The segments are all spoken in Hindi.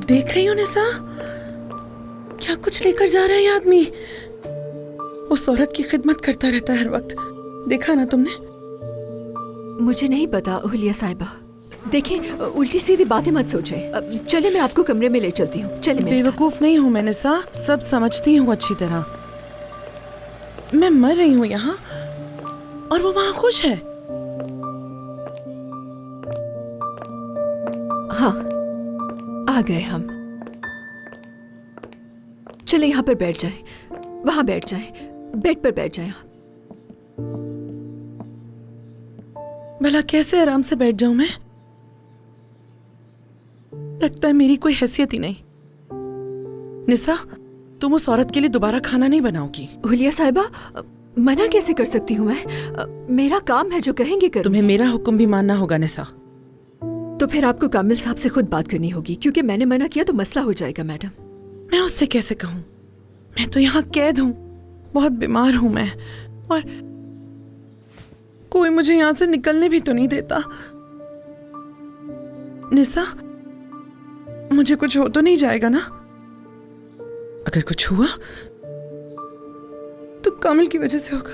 देख रही हो निसा, क्या कुछ लेकर जा रहा है ये आदमी। उस औरत की खिदमत करता रहता है हर वक्त, देखा ना तुमने। मुझे नहीं पता हुलिया साहिबा। देखिए, उल्टी सीधी बातें मत सोचें। चले, मैं आपको कमरे में ले चलती हूँ। चले मेरे साथ। बेवकूफ नहीं हूँ मैं निसा, सब समझती हूँ अच्छी तरह। मैं मर रही हूँ यहाँ और वो वहाँ खुश है। हाँ, आ गए हम। चले यहाँ पर बैठ जाएं, वहां बैठ जाएं, बेड पर बैठ जाएं। भला कैसे आराम से बैठ जाऊं मैं? लगता है मेरी कोई हैसियत ही नहीं। निसा, तुम उस औरत के लिए दोबारा खाना नहीं बनाओगी। हुलिया साहिबा, मना कैसे कर सकती हूँ मैं? मेरा काम है, जो कहेंगे करूँ। तुम्हें मेरा हुक्म भी मानना होगा निसा। तो फिर आपको कामिल साहब से खुद बात करनी होगी, क्योंकि मैंने मना किया तो मसला हो जाएगा मैडम। मैं उससे कैसे कहूँ? मैं तो यहाँ कैद हूँ, बहुत बीमार हूँ मैं, और कोई मुझे यहाँ से निकलने भी तो नहीं देता। निसा, मुझे कुछ हो तो नहीं जाएगा ना? अगर कुछ हुआ तो कामिल की वजह से होगा।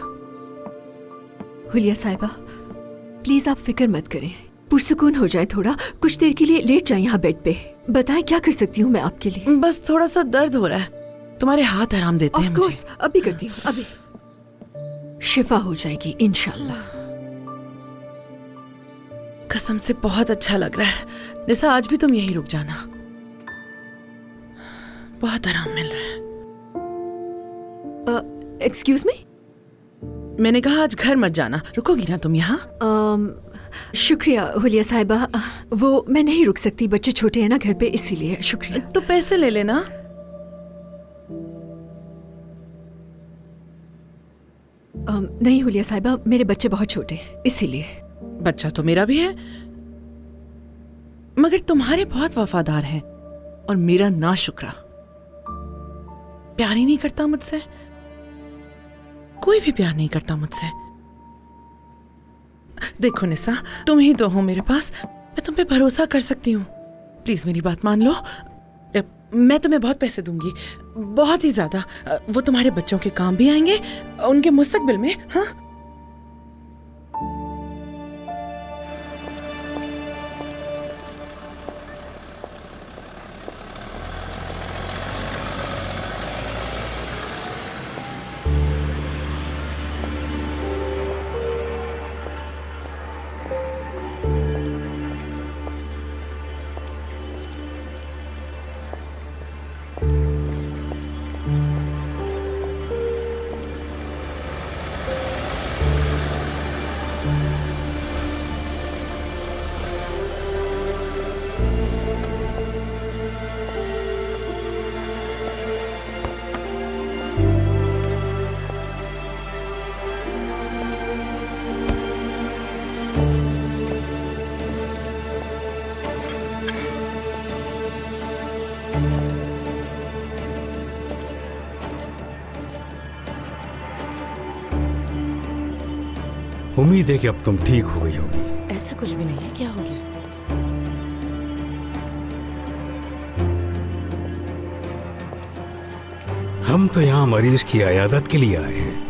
हुलिया साहिबा, प्लीज आप फिक्र मत करें, पुरसुकून हो जाए थोड़ा, कुछ देर के लिए लेट जाए यहाँ बेड पे। बताएं क्या कर सकती हूँ मैं आपके लिए? बस थोड़ा सा दर्द हो रहा है, तुम्हारे हाथ आराम देते हैं मुझे। ऑफ कोर्स, अभी करती हूँ, अभी। शिफा हो जाएगी इंशाल्लाह। कसम से बहुत अच्छा लग रहा है। निसा, आज भी तुम यहीं रुक जाना, बहुत आराम मिल रहा है। Excuse me? मैंने कहा आज घर मत जाना, रुकोगी ना तुम यहाँ? शुक्रिया हुलिया साहिबा, वो मैं नहीं रुक सकती, बच्चे छोटे हैं ना घर पे, इसीलिए। शुक्रिया। तो पैसे ले लेना। नहीं हुलिया साहिबा, मेरे बच्चे बहुत छोटे हैं, इसीलिए। बच्चा तो मेरा भी है, मगर तुम्हारे बहुत वफादार हैं और मेरा नाशुक्रा। प्यार ही नहीं करता मुझसे, कोई भी प्यार नहीं करता मुझसे। देखो निसा, तुम ही तो हो मेरे पास, मैं तुम पे भरोसा कर सकती हूँ। प्लीज मेरी बात मान लो। मैं तुम्हें बहुत पैसे दूंगी, बहुत ही ज्यादा। वो तुम्हारे बच्चों के काम भी आएंगे, उनके मुस्तकबिल में। हाँ, उम्मीद है कि अब तुम ठीक हो गई होगी। ऐसा कुछ भी नहीं है, क्या हो गया? हम तो यहाँ मरीज की इयादत के लिए आए हैं।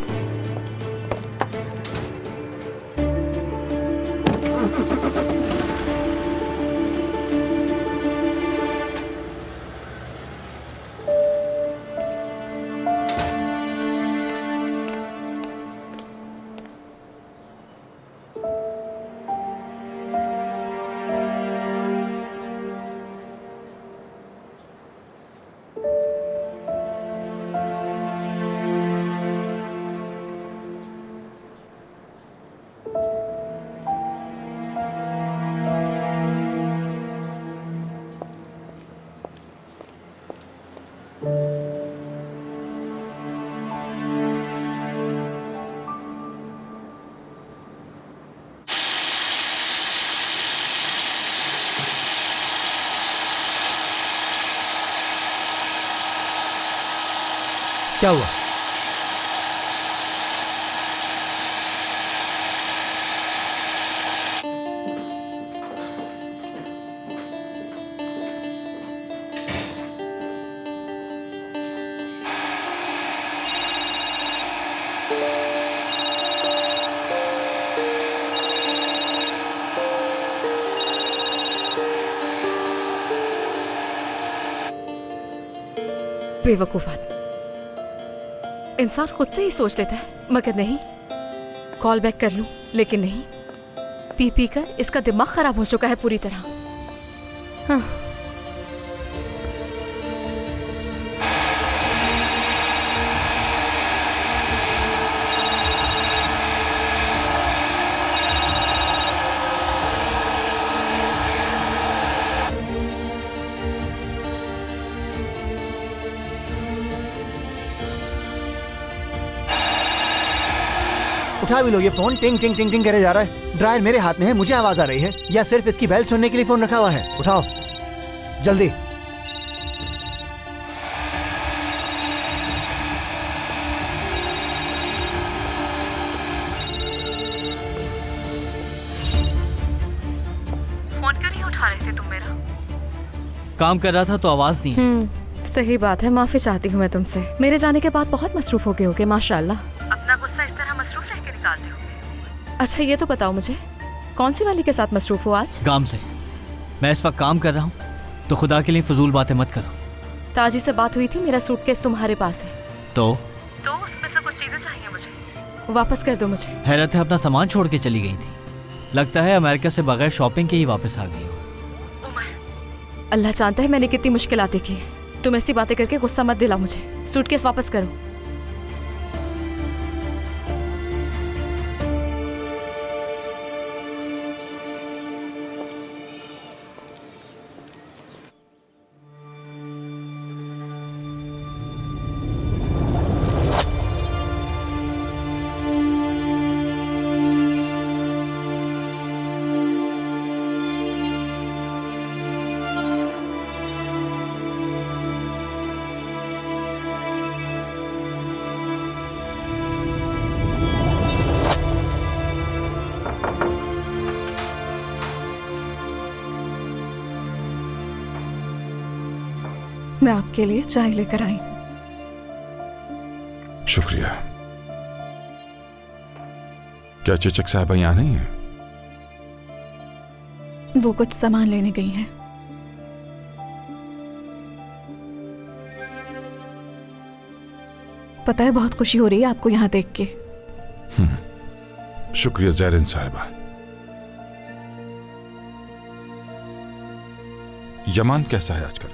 क्या हुआ? बेवकूफ आदमी। इंसान खुद से ही सोच लेता है, मगर नहीं। कॉल बैक कर लूं, लेकिन नहीं। पी पी कर इसका दिमाग खराब हो चुका है पूरी तरह। हाँ। उठा भी लो, ये फोन टिंग टिंग टिंग टिंग करे जा रहा है। ड्रायर मेरे हाथ में है, मुझे आवाज आ रही है, या सिर्फ इसकी बेल सुनने के लिए फोन रखा हुआ है? उठाओ जल्दी। फोन क्यों नहीं उठा रहे थे तुम मेरा? काम कर रहा था तो आवाज नहीं। सही बात है, माफी चाहती हूँ मैं तुमसे। मेरे जाने के बाद बहुत मसरूफ हो गए होगे, माशाल्लाह। अपना गुस्सा इस तरह मसरूफ रह के निकालते हो। अच्छा ये तो बताओ मुझे, कौन सी वाली के साथ मसरूफ हो आज? काम से। मैं इस वक्त काम कर रहा हूँ, तो खुदा के लिए फजूल बातें मत करो। ताजी से बात हुई थी, मेरा सूटकेस तुम्हारे पास है। तो उसमें से कुछ चीजें चाहिए मुझे, वापस कर दो मुझे। हैरत है, अपना सामान छोड़ के चली गई थी। लगता है अमेरिका से बगैर शॉपिंग के ही वापस आ गई हो। उमर, अल्लाह जानता है मैंने कितनी मुश्किल देखी है। तुम ऐसी बातें करके गुस्सा मत दिला मुझे। सूटकेस वापस करो। मैं आपके लिए चाय लेकर आई हूँ। शुक्रिया। क्या चेचक साहबा यहाँ नहीं है? वो कुछ सामान लेने गई हैं। पता है बहुत खुशी हो रही है आपको यहाँ देख के। शुक्रिया ज़ैरिन साहिबा। यमान कैसा है आजकल?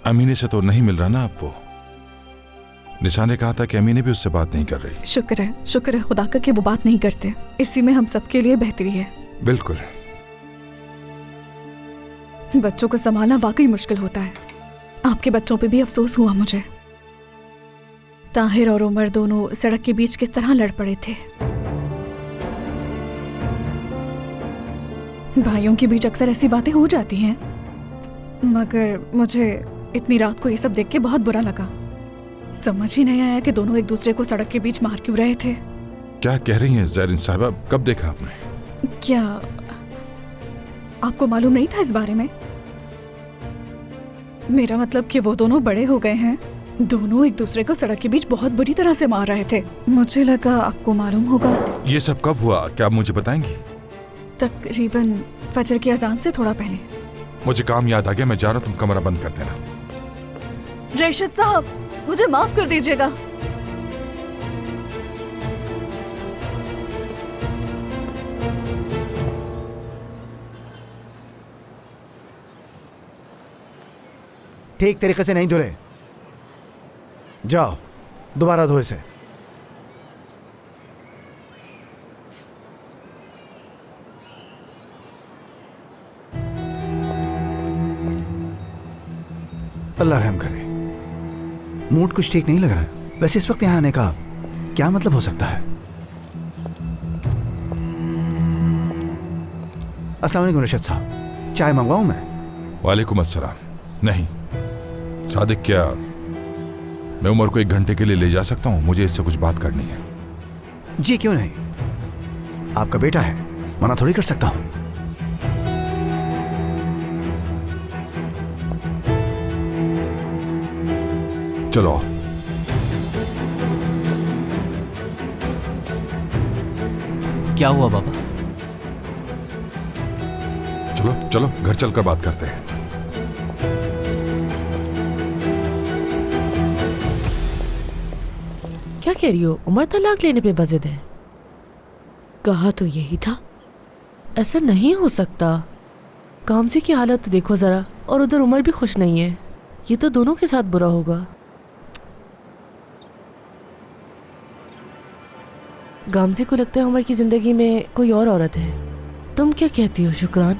अमीने से तो नहीं मिल रहा ना अब वो? निशा ने कहा था कि अमीने भी उससे बात नहीं कर रही। शुक्र है खुदा का कि वो बात नहीं करते। इसी में हम सबके लिए बेहतरी है। बिल्कुल। बच्चों को संभालना वाकई मुश्किल होता है। आपके बच्चों पे भी अफसोस हुआ मुझे। ताहिर और उमर दोनों सड़क के बीच किस तरह लड़ पड़े थे। भाइयों के बीच अक्सर ऐसी बातें हो जाती हैं, मगर मुझे इतनी रात को ये सब देख के बहुत बुरा लगा। समझ ही नहीं आया कि दोनों एक दूसरे को सड़क के बीच मार क्यों रहे थे। क्या कह रही हैं ज़ैरिन साहिबा? कब देखा आपने? क्या आपको मालूम नहीं था इस बारे में? मेरा मतलब कि वो दोनों बड़े हो गए हैं। दोनों एक दूसरे को सड़क के बीच बहुत बुरी तरह से मार रहे थे। मुझे लगा आपको मालूम होगा। ये सब कब हुआ, क्या आप मुझे बताएंगी? तकरीबन फजर की अजान से थोड़ा पहले। मुझे काम याद आ गया, मैं जा रहा हूँ, तुम कमरा बंद कर देना। रेशद साहब, मुझे माफ कर दीजिएगा। ठीक तरीके से नहीं धुले, जाओ दोबारा धो इसे। अल्लाह रहम करे। मूड कुछ ठीक नहीं लग रहा है। वैसे इस वक्त यहाँ आने का क्या मतलब हो सकता है? अस्सलाम वालेकुम रशद साहब, चाय मंगवाऊं मैं? वालेकुम अस्सलाम। नहीं सादिक, क्या मैं उमर को 1 घंटे के लिए ले जा सकता हूँ? मुझे इससे कुछ बात करनी है। जी क्यों नहीं, आपका बेटा है, मना थोड़ी कर सकता हूँ। चलो। क्या हुआ बाबा? चलो चलो घर चलकर बात करते हैं। कह रही हो? उमर तलाक लेने पे बजिद है। कहा तो यही था। ऐसा नहीं हो सकता। कामजी की हालत तो देखो जरा, और उधर उमर भी खुश नहीं है। ये तो दोनों के साथ बुरा होगा। गामजी को लगता है उमर की जिंदगी में कोई और औरत है। तुम क्या कहती हो शुक्रान?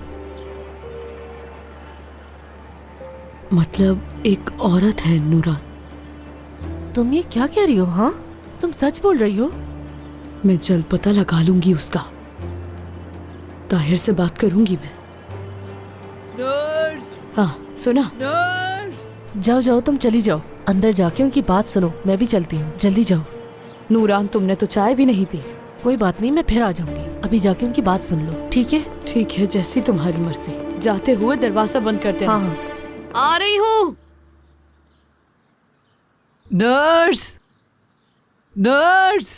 मतलब एक औरत है नूरा। तुम ये क्या कह रही हो? हाँ, तुम सच बोल रही हो? मैं जल्द पता लगा लूंगी उसका। ताहिर से बात करूंगी मैं। हाँ सुना? जाओ जाओ, तुम चली जाओ। अंदर जाके उनकी बात सुनो। मैं भी चलती हूँ, जल्दी जाओ। नूरान, तुमने तो चाय भी नहीं पी। कोई बात नहीं, मैं फिर आ जाऊंगी। अभी जाके उनकी बात सुन लो। ठीक है? ठीक है, जैसी तुम्हारी मर्जी। जाते हुए दरवाजा बंद करते। हाँ हाँ, आ रही हूँ। Nurse, nurse.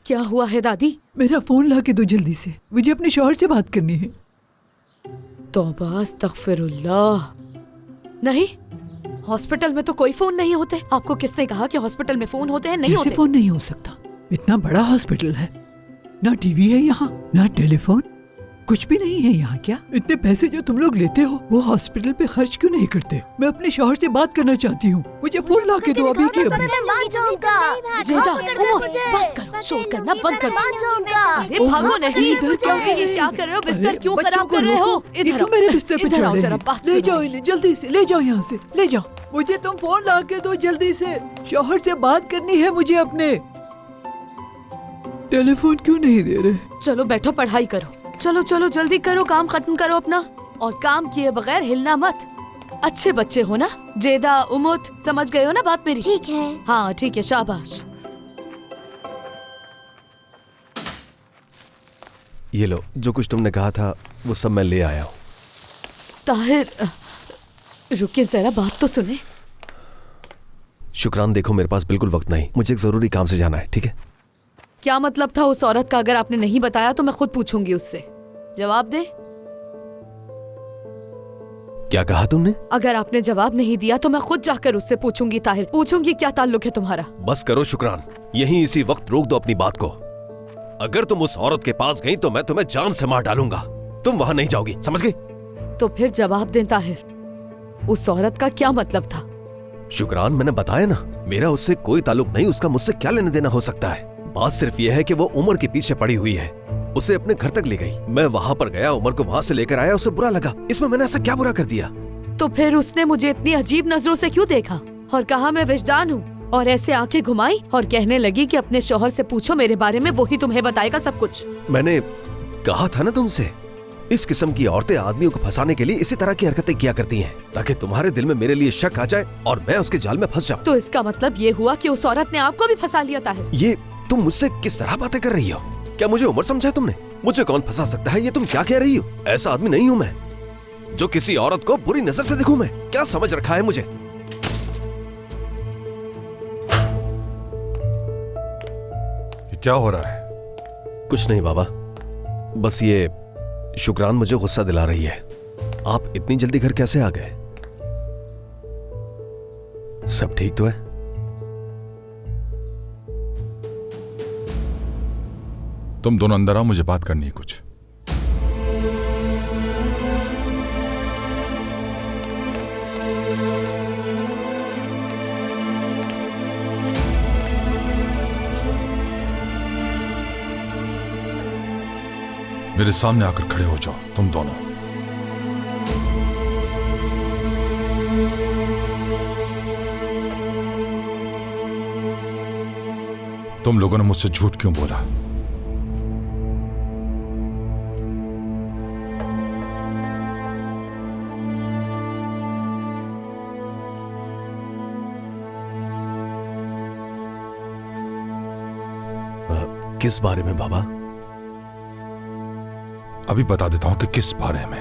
क्या हुआ है दादी? मेरा फोन ला के दो जल्दी से, मुझे अपने शौहर से बात करनी है। तौबा अस्तगफिरुल्लाह। नहीं, हॉस्पिटल में तो कोई फोन नहीं होते। आपको किसने कहा कि हॉस्पिटल में फोन होते हैं? नहीं कैसे होते। फोन नहीं हो सकता? इतना बड़ा हॉस्पिटल है, ना टीवी है यहाँ, ना टेलीफोन, कुछ भी नहीं है यहाँ। क्या इतने पैसे जो तुम लोग लेते हो वो हॉस्पिटल पे खर्च क्यों नहीं करते? मैं अपने शौहर से बात करना चाहती हूँ। मुझे फोन ला के दो अभी के अभी। जेदा, उमर, बस करो, शोर करना बंद कर दो। अरे भागो नहीं। क्या कर रहे हो? बिस्तर क्यों खराब कर रहे हो? इधर आओ, मेरे बिस्तर पे इधर आओ, चढ़ जरा रहे बात हैं। ले सुनो। जाओ इन्हें, जल्दी से ले जाओ यहाँ से, ले जाओ। मुझे तुम फोन ला के दो जल्दी से, शौहर से बात करनी है मुझे अपने। टेलीफोन क्यों नहीं दे रहे? चलो बैठो, पढ़ाई करो। चलो चलो जल्दी करो, काम खत्म करो अपना। और काम किए बगैर हिलना मत। अच्छे बच्चे हो ना? जेदा, उमुत, समझ गए हो ना बात मेरी? ठीक है। हाँ ठीक है, शाबाश। ये लो, जो कुछ तुमने कहा था वो सब मैं ले आया हूँ। ताहिर, रुकिए जरा, बात तो सुने। शुक्रान, देखो मेरे पास बिल्कुल वक्त नहीं, मुझे एक जरूरी काम से जाना है। ठीक है? क्या मतलब था उस औरत का? अगर आपने नहीं बताया तो मैं खुद पूछूंगी उससे। जवाब दे। क्या कहा तुमने? अगर आपने जवाब नहीं दिया तो मैं खुद जाकर उससे पूछूंगी। ताहिर, पूछूंगी क्या ताल्लुक है तुम्हारा। बस करो शुक्रान, यहीं इसी वक्त रोक दो अपनी बात को। अगर तुम उस औरत के पास गई तो मैं तुम्हें जान से मार डालूंगा। तुम वहां नहीं जाओगी, समझ गई? तो फिर जवाब दें ताहिर, उस औरत का क्या मतलब था? शुक्रान, मैंने बताया ना, मेरा उससे कोई ताल्लुक नहीं। उसका मुझसे क्या लेना देना हो सकता है? बात सिर्फ यह है कि वो उमर के पीछे पड़ी हुई है। उसे अपने घर तक ले गई, मैं वहां पर गया, उमर को वहां से लेकर आया, उसे बुरा लगा। इसमें मैंने ऐसा क्या बुरा कर दिया? तो फिर उसने मुझे इतनी अजीब नजरों से क्यों देखा और कहा मैं विजदान हूँ, और ऐसे आंखें घुमाई और कहने लगी कि अपने शौहर से पूछो मेरे बारे में, वही तुम्हें बताएगा सब कुछ। मैंने कहा था ना तुमसे, इस किस्म की औरतें आदमियों को फंसाने के लिए इसी तरह की हरकतें किया करती हैं, ताकि तुम्हारे दिल में मेरे लिए शक आ जाए और मैं उसके जाल में फंस जाऊं। तो इसका मतलब ये हुआ कि उस औरत ने आपको भी फंसा लिया ताहिर। ये तुम मुझसे किस तरह बातें कर रही हो? क्या मुझे उम्र समझा तुमने? मुझे कौन फंसा सकता है? ये तुम क्या कह रही हो? ऐसा आदमी नहीं हूं मैं जो किसी औरत को बुरी नजर से देखूं। मैं क्या समझ रखा है मुझे? ये क्या हो रहा है? कुछ नहीं बाबा, बस ये शुक्रान मुझे गुस्सा दिला रही है। आप इतनी जल्दी घर कैसे आ गए? सब ठीक तो है? तुम दोनों अंदर आओ, मुझे बात करनी है कुछ। मेरे सामने आकर खड़े हो जाओ तुम दोनों। तुम लोगों ने मुझसे झूठ क्यों बोला? किस बारे में बाबा? अभी बता देता हूं कि किस बारे में।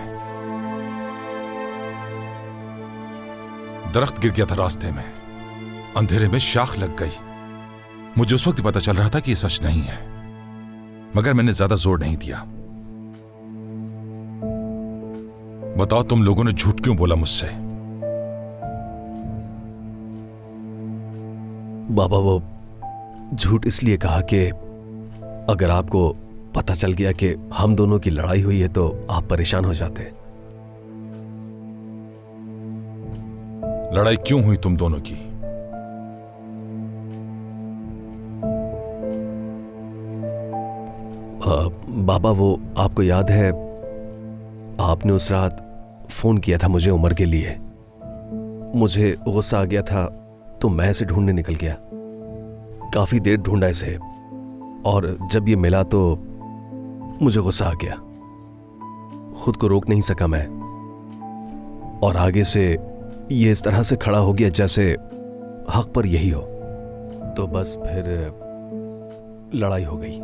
दरख्त गिर गया था रास्ते में, अंधेरे में शाख लग गई। मुझे उस वक्त पता चल रहा था कि यह सच नहीं है, मगर मैंने ज्यादा जोर नहीं दिया। बताओ तुम लोगों ने झूठ क्यों बोला मुझसे? बाबा वो झूठ इसलिए कहा कि अगर आपको पता चल गया कि हम दोनों की लड़ाई हुई है तो आप परेशान हो जाते। लड़ाई क्यों हुई तुम दोनों की? बाबा वो आपको याद है, आपने उस रात फोन किया था मुझे उमर के लिए। मुझे गुस्सा आ गया था तो मैं इसे ढूंढने निकल गया। काफी देर ढूंढा इसे और जब ये मिला तो मुझे गुस्सा आ गया। खुद को रोक नहीं सका मैं और आगे से ये इस तरह से खड़ा हो गया जैसे हक पर यही हो। तो बस फिर लड़ाई हो गई।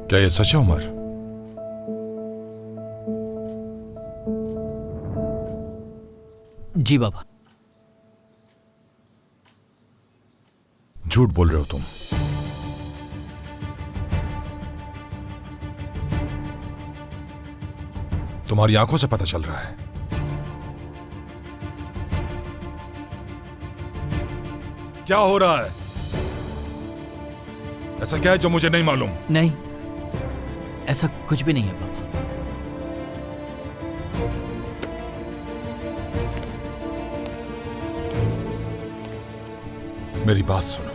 क्या ये सच है उमर? जी बाबा। झूठ बोल रहे हो तुम। तुम्हारी आंखों से पता चल रहा है। क्या हो रहा है? ऐसा क्या है जो मुझे नहीं मालूम? नहीं, ऐसा कुछ भी नहीं है बाबा। मेरी बात सुनो,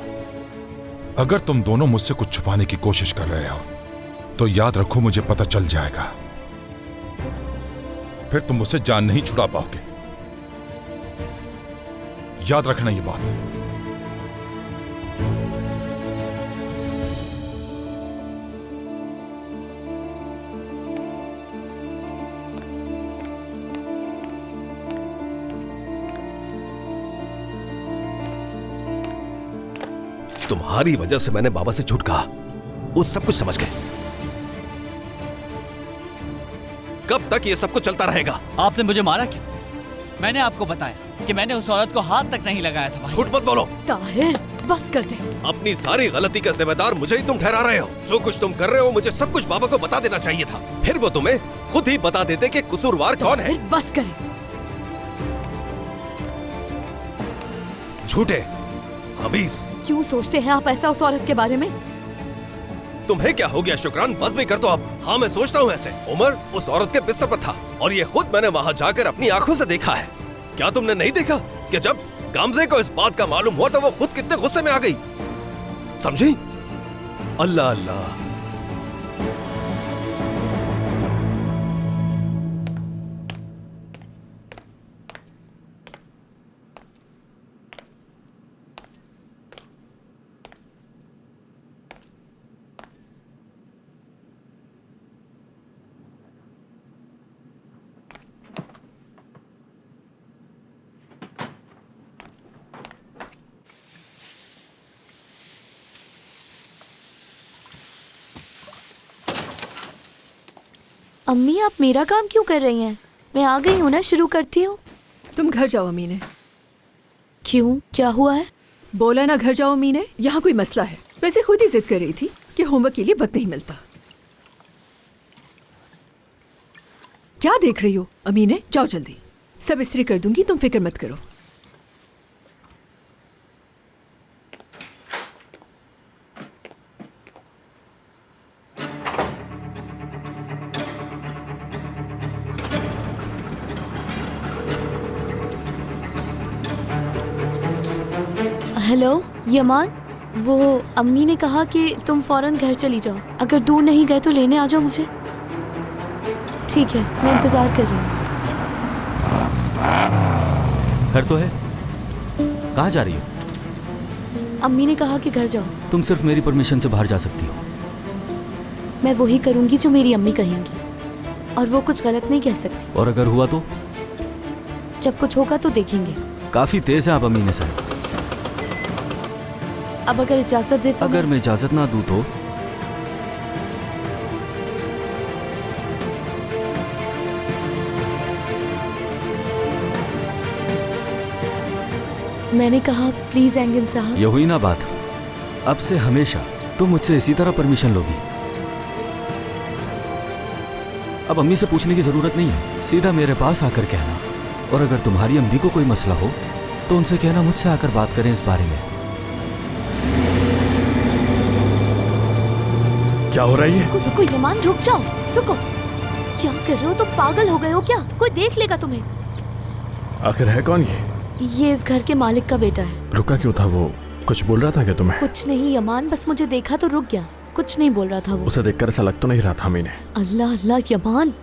अगर तुम दोनों मुझसे कुछ छुपाने की कोशिश कर रहे हो तो याद रखो मुझे पता चल जाएगा। फिर तुम मुझसे जान नहीं छुड़ा पाओगे। याद रखना ये बात। तुम्हारी वजह से मैंने बाबा से झूठ कहा, वो सब कुछ समझ गए। कब तक ये सब कुछ चलता रहेगा? आपने मुझे मारा क्यों? मैंने आपको बताया कि मैंने उस औरत को हाथ तक नहीं लगाया था। झूठ मत बोलो। ताहिर, बस कर दे। अपनी सारी गलती का जिम्मेदार मुझे ही तुम ठहरा रहे हो। जो कुछ तुम कर रहे हो मुझे सब कुछ बाबा को बता देना चाहिए था, फिर वो तुम्हें खुद ही बता देते कि कसूरवार कौन है। बस करें। झूठे, खबीस। क्यों सोचते हैं आप ऐसा उस औरत के बारे में? तुम्हें क्या हो गया शुक्रान? बस भी कर दो अब। हाँ मैं सोचता हूँ ऐसे। उमर उस औरत के बिस्तर पर था और ये खुद मैंने वहाँ जाकर अपनी आंखों से देखा है। क्या तुमने नहीं देखा कि जब गामजे को इस बात का मालूम हुआ तो वो खुद कितने गुस्से में आ गई? समझी? अल्लाह अल्लाह। अम्मी आप मेरा काम क्यों कर रही हैं? मैं आ गई हूँ ना, शुरू करती हूँ। तुम घर जाओ अम्मी ने। क्यों, क्या हुआ है? बोला ना घर जाओ अम्मी ने। यहाँ कोई मसला है? वैसे खुद ही जिद कर रही थी कि होमवर्क के लिए वक्त नहीं मिलता। क्या देख रही हो? अम्मी ने जाओ जल्दी, सब इस्त्री कर दूंगी, तुम फिक्र मत करो। हेलो यमान, वो अम्मी ने कहा कि तुम फौरन घर चली जाओ। अगर दूर नहीं गए तो लेने आ जाओ मुझे। ठीक है, मैं इंतजार कर रही हूँ। घर तो है, कहाँ जा रही हो? अम्मी ने कहा कि घर जाओ। तुम सिर्फ मेरी परमिशन से बाहर जा सकती हो। मैं वही करूँगी जो मेरी अम्मी कहेंगी और वो कुछ गलत नहीं कह सकती। और अगर हुआ तो? जब कुछ होगा तो देखेंगे। काफी तेज है आप अमीना साहब। अब अगर इजाजत दे तो अगर मैं इजाजत ना दूं तो? मैंने कहा प्लीज एंगन साहब। ये हुई ना बात। अब से हमेशा तुम मुझसे इसी तरह परमिशन लोगी। अब अम्मी से पूछने की जरूरत नहीं है, सीधा मेरे पास आकर कहना। और अगर तुम्हारी अम्मी को कोई मसला हो तो उनसे कहना मुझसे आकर बात करें इस बारे में। क्या हो रहा है ये? रुको रुको यमान, रुक जाओ, रुको। क्या कर रहे हो तुम? पागल हो गए हो क्या? कोई देख लेगा तुम्हें। आखिर है कौन ये? ये इस घर के मालिक का बेटा है। रुका क्यों था वो? कुछ बोल रहा था क्या तुम्हें? कुछ नहीं यमान, बस मुझे देखा तो रुक गया, कुछ नहीं बोल रहा था वो। उसे देखकर ऐसा लग तो नहीं रहा था हमें। अल्लाह अल्लाह यमान,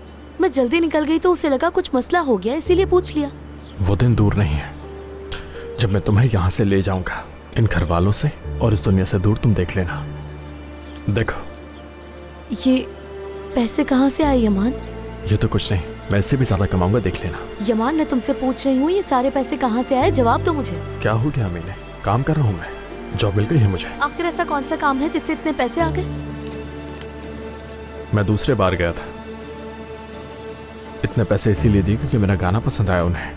मैं जल्दी निकल गई तो उसे लगा कुछ मसला हो गया, इसीलिए पूछ लिया। वो दिन दूर नहीं है जब मैं तुम्हें यहाँ से ले जाऊंगा, इन घर वालों से और इस दुनिया से दूर। तुम देख लेना। देखो ये पैसे कहाँ से आए यमान? ये तो कुछ नहीं, मैं इससे भी ज्यादा कमाऊंगा, देख लेना। यमान मैं तुमसे पूछ रही हूँ ये सारे पैसे कहाँ से आए, जवाब दो मुझे। क्या हो गया हमें? काम कर रहा हूँ मैं, जॉब मिल गई है मुझे। आखिर ऐसा कौन सा काम है जिससे इतने पैसे आ गए? मैं दूसरे बार गया था, इतने पैसे इसीलिए दिए क्योंकि मेरा गाना पसंद आया उन्हें।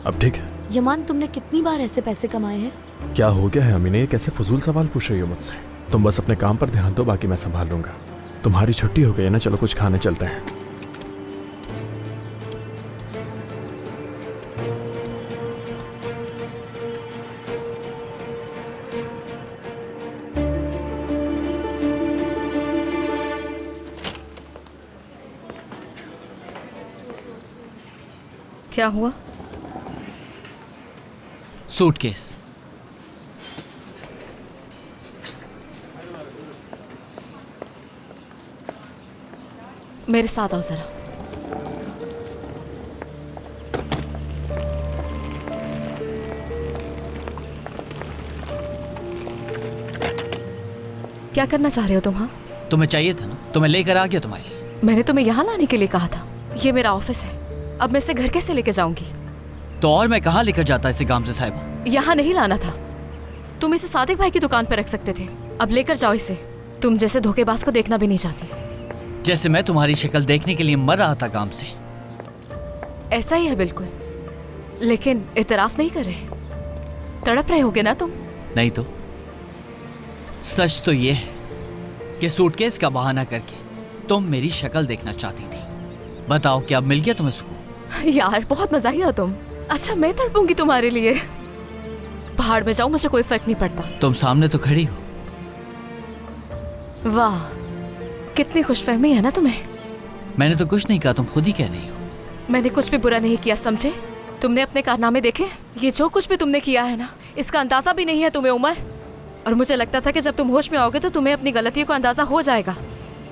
अब ठीक है। यमान तुमने कितनी बार ऐसे पैसे कमाए हैं? क्या हो गया है अमीने? कैसे फजूल सवाल पूछ रही हो मुझसे? तुम बस अपने काम पर ध्यान दो, बाकी मैं संभाल लूंगा। तुम्हारी छुट्टी हो गई है ना, चलो कुछ खाने चलते हैं। क्या हुआ? सूटकेस। मेरे साथ आओ जरा। क्या करना चाह रहे हो तुम? हाँ, तुम्हें चाहिए था ना, तुम्हें लेकर आ गया तुम्हारे लिए। मैंने तुम्हें यहाँ लाने के लिए कहा था। ये मेरा ऑफिस है, अब मैं इसे घर कैसे लेके जाऊंगी? तो और मैं कहाँ लेकर जाता इसे गामजे साहिबा? यहाँ नहीं लाना था, तुम इसे सादिक भाई की दुकान पर रख सकते थे। अब लेकर जाओ इसे। तुम जैसे धोखेबाज को देखना भी नहीं चाहती। जैसे मैं तुम्हारी शक्ल देखने के लिए मर रहा था गांव से। ऐसा ही है बिल्कुल, लेकिन इतराफ नहीं कर रहे। तड़प रहे होगे ना तुम? नहीं तो सच तो ये है कि सूटकेस का बहाना करके तुम मेरी शक्ल देखना चाहती थी। बताओ क्या अब मिल गया तुम्हें सुकून? यार बहुत मजा आया तुम। अच्छा मैं तड़पूंगी तुम्हारे लिए। पहाड़ में जाओ, मुझे कोई फर्क नहीं पड़ता। तुम सामने तो खड़ी हो। वाह कितनी खुशफहमी है ना तुम्हें। मैंने तो कुछ नहीं कहा, तुम खुद ही कह रही हो। मैंने कुछ भी बुरा नहीं किया, समझे? तुमने अपने कारनामे देखे? ये जो कुछ भी तुमने किया है ना, इसका अंदाजा भी नहीं है तुम्हें उमर। और मुझे लगता था कि जब तुम होश में आओगे तो तुम्हें अपनी गलतियों का अंदाजा हो जाएगा,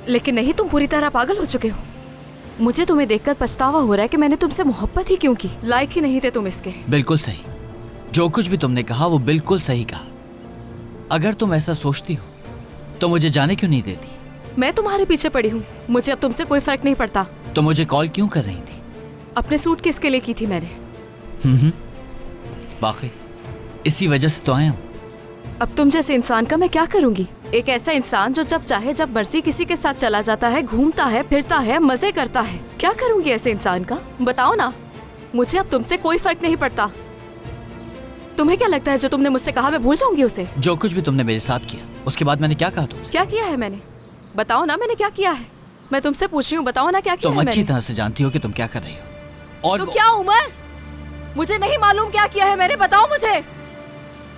लेकिन नहीं, तुम पूरी तरह पागल हो चुके हो। मुझे तुम्हें देखकर पछतावा हो रहा है कि मैंने तुमसे मोहब्बत ही क्यों की। लायक ही नहीं थे तुम इसके। बिल्कुल सही, जो कुछ भी तुमने कहा वो बिल्कुल सही कहा। अगर तुम ऐसा सोचती हो तो मुझे जाने क्यों नहीं देती? मैं तुम्हारे पीछे पड़ी हूँ, मुझे अब तुमसे कोई फर्क नहीं पड़ता। तो मुझे कॉल क्यों कर रही थी? अपने सूट किसके लिए की थी मैंने? वाकई इसी वजह से तो आया हूँ। अब तुम जैसे इंसान का मैं क्या करूंगी? एक ऐसा इंसान जो जब चाहे जब मर्जी किसी के साथ चला जाता है, घूमता है, फिरता है, मजे करता है। क्या करूंगी ऐसे इंसान का? बताओ ना। मुझे अब तुमसे कोई फर्क नहीं पड़ता। तुम्हें क्या लगता है जो तुमने मुझसे कहा मैं भूल जाऊंगी उसे? जो कुछ भी तुमने मेरे साथ किया उसके बाद मैंने क्या कहा तुमसे? क्या किया है मैंने? बताओ ना मैंने क्या किया है। मैं तुमसे पूछ रही हूँ, बताओ ना क्या किया है मैंने। तुम अच्छी तरह से जानती हो कि तुम क्या कर रही हो। और तो क्या उमर? मुझे नहीं मालूम क्या किया है मैंने, बताओ मुझे।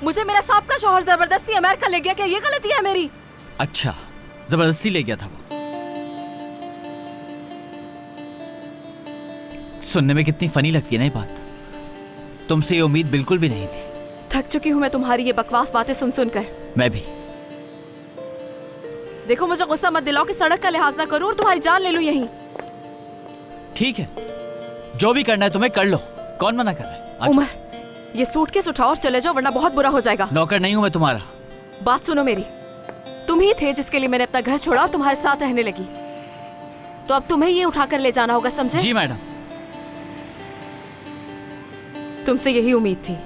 मुझे मेरा साहब का शौहर जबरदस्ती अमेरिका ले गया, क्या ये गलती है मेरी? अच्छा, जबरदस्ती ले गया था वो। सुनने में कितनी फनी लगती है ना ये बात। तुमसे ये उम्मीद बिल्कुल भी नहीं थी। थक चुकी हूँ मैं तुम्हारी ये बकवास बातें सुन सुनकर। मैं भी। देखो मुझे गुस्सा मत दिलाओ कि सड़क का लिहाज ना करूं और तुम्हारी जान ले लूं यहीं। ठीक है, जो भी करना है तुम्हें कर लो, कौन मना कर रहा है? उमर ये सूटकेस उठाओ और चले जाओ वरना बहुत बुरा हो जाएगा। नौकर नहीं हूं मैं तुम्हारा। बात सुनो मेरी, तुम ही थे जिसके लिए मैंने अपना घर छोड़ा और तुम्हारे साथ रहने लगी, तो अब तुम्हें ये उठाकर ले जाना होगा, समझे? जी मैडम। तुमसे यही उम्मीद थी।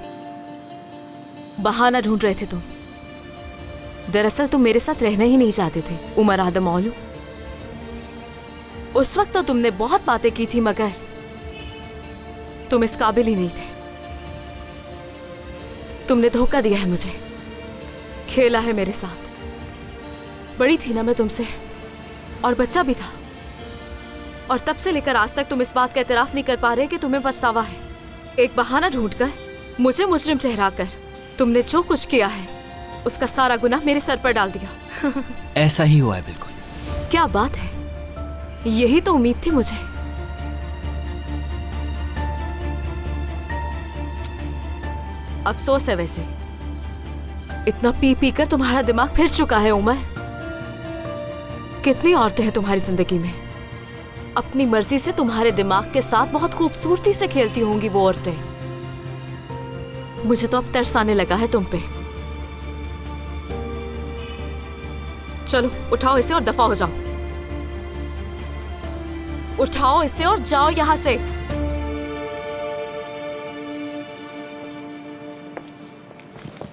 बहाना ढूंढ रहे थे तुम। दरअसल तुम मेरे साथ रहना ही नहीं चाहते थे उमर आदम औलू। उस वक्त तो तुमने बहुत बातें की थी मगर तुम इस काबिल ही नहीं थे। तुमने धोखा दिया है मुझे, खेला है मेरे साथ। बड़ी थी ना मैं तुमसे और बच्चा भी था, और तब से लेकर आज तक तुम इस बात का एतराफ नहीं कर पा रहे कि तुम्हें पछतावा है। एक बहाना ढूंढकर मुझे मुजरिम ठहराकर तुमने जो कुछ किया है उसका सारा गुनाह मेरे सर पर डाल दिया। ऐसा ही हुआ है बिल्कुल। क्या बात है, यही तो उम्मीद थी मुझे। अफसोस है वैसे, इतना पी पी कर तुम्हारा दिमाग फिर चुका है उमर। कितनी औरतें हैं तुम्हारी जिंदगी में, अपनी मर्जी से तुम्हारे दिमाग के साथ बहुत खूबसूरती से खेलती होंगी वो औरतें। मुझे तो अब तरस आने लगा है तुम पे। चलो उठाओ इसे और दफा हो जाओ। उठाओ इसे और जाओ यहां से।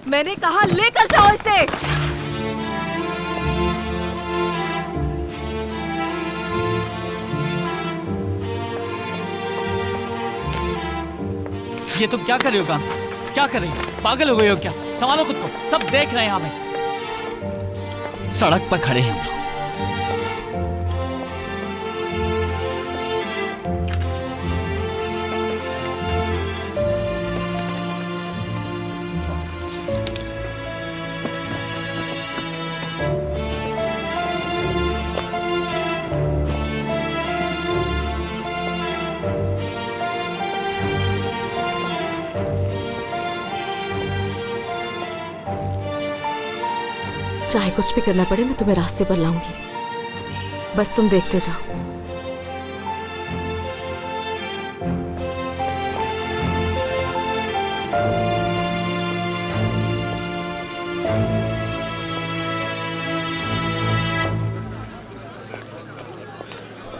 मैंने कहा लेकर जाओ इसे। ये तुम क्या कर रही हो काम से? क्या कर रही हो? पागल हो गई हो क्या? संभालो खुद को, सब देख रहे हैं हमें। सड़क पर खड़े हैं हम लोग। चाहे कुछ भी करना पड़े मैं तुम्हें रास्ते पर लाऊंगी, बस तुम देखते जाओ।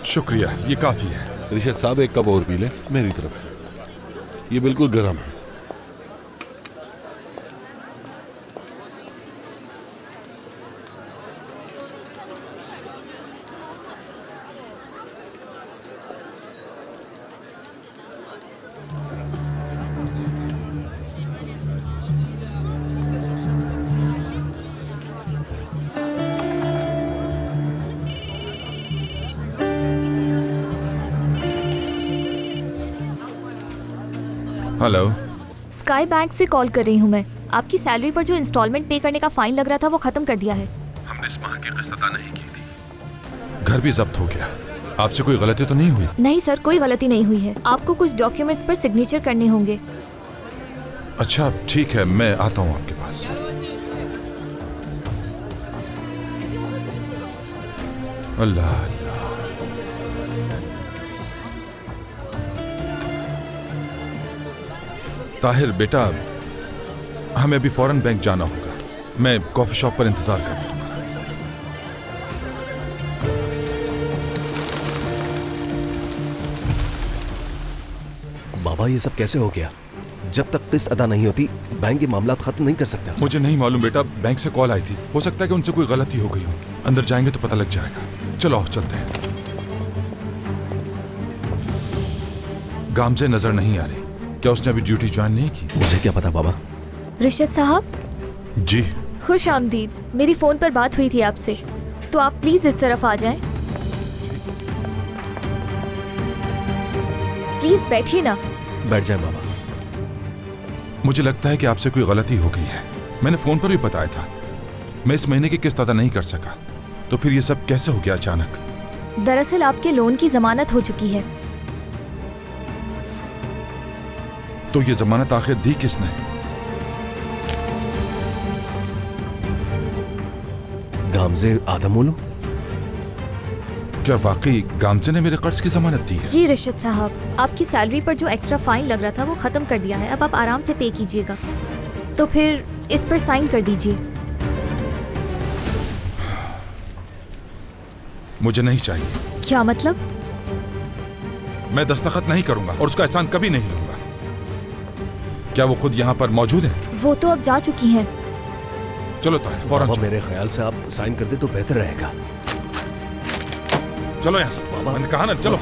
शुक्रिया, ये काफी है। रिशद साहब एक कप और पी ले मेरी तरफ से, ये बिल्कुल गर्म है। हेलो, स्काई बैंक से कॉल कर रही हूँ मैं। आपकी सैलरी पर जो इंस्टॉलमेंट पे करने का फाइन लग रहा था वो खत्म कर दिया है। हमने इस माह की किस्त अदा नहीं की थी। घर भी जब्त हो गया। आपसे कोई गलती तो नहीं हुई? नहीं सर, कोई गलती नहीं हुई है। आपको कुछ डॉक्यूमेंट्स पर सिग्नेचर करने होंगे। अच्छा ठीक है, मैं आता हूँ आपके पास। अल्लाह अल्लाह। ताहिर बेटा, हमें अभी फौरन बैंक जाना होगा। मैं कॉफी शॉप पर इंतजार करूँ। बाबा ये सब कैसे हो गया? जब तक किस्त अदा नहीं होती बैंक के मामला खत्म नहीं कर सकता। मुझे नहीं मालूम बेटा, बैंक से कॉल आई थी। हो सकता है कि उनसे कोई गलती हो गई हो। अंदर जाएंगे तो पता लग जाएगा। चलो चलते हैं। गामजे नजर नहीं आ रही। क्या उसने अभी ड्यूटी ज्वाइन नहीं की? मुझे क्या पता बाबा। रिशद साहब जी। खुश आमदीद। मेरी फोन पर बात हुई थी आपसे, तो आप प्लीज इस तरफ आ जाएं। प्लीज बैठिए ना। बैठ जाए बाबा। मुझे लगता है कि आपसे कोई गलती हो गई है। मैंने फोन पर भी बताया था। मैं इस महीने की किस्त अदा नहीं कर सका, तो फिर ये सब कैसे हो गया अचानक? दरअसल आपके लोन की जमानत हो चुकी है। तो ये जमानत आखिर दी किसने? गामजे आदमोलू। क्या वाकई गामजे ने मेरे कर्ज की जमानत दी है? जी रिशद साहब, आपकी सैलरी पर जो एक्स्ट्रा फाइन लग रहा था वो खत्म कर दिया है। अब आप आराम से पे कीजिएगा। तो फिर इस पर साइन कर दीजिए। मुझे नहीं चाहिए। क्या मतलब? मैं दस्तखत नहीं करूंगा और उसका एहसान कभी नहीं लूंगा। क्या वो खुद यहाँ पर मौजूद है? वो तो अब जा चुकी हैं। चलो ताहिर, फौरन बाबा मेरे ख्याल से आप साइन कर दे तो बेहतर रहेगा। चलो यहाँ से। बाबा मैंने कहा ना, चलो।